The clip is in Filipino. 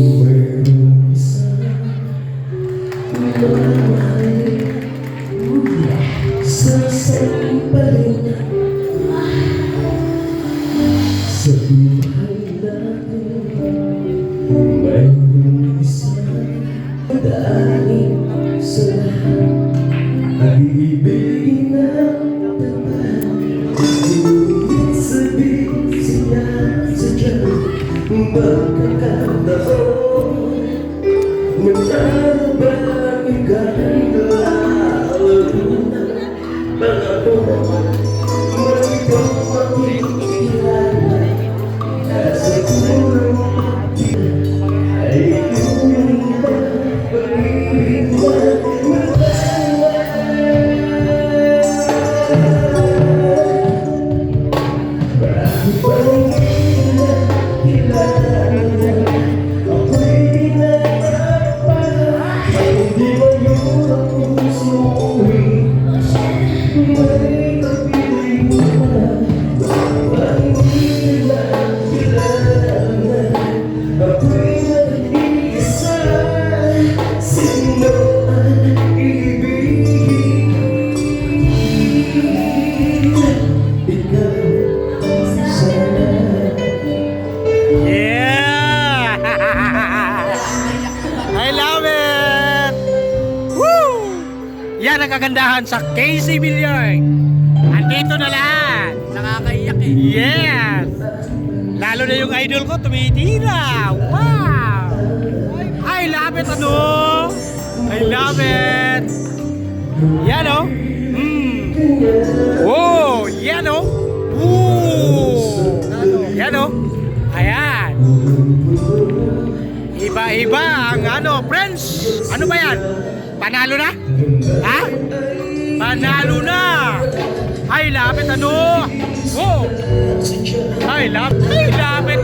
mayroong isang mamahal sa sampaling sa buhay natin. Mayroong isang daanin sa lahat, pag-ibig ng tapat. Ngunit sabihin siya magkakataon na parang ika'y lalaro ng Panginoon. Marito makikilala at sa tulong ay tuloy na pag-ibig na yan ang kagandahan sa KC Billiard. Andito na lahat. Nakakaiyak eh. Yes! Lalo na yung idol ko, tumitira. Wow! I love it, ano? I love it. Yan, oh. Oh, yan, oh. Yan, oh. Ayan. Iba-iba ang ano, friends. Ano ba yan? Panalo na? Ha? Panalo na! Ay, lapit ano? Oh! Ay, lapit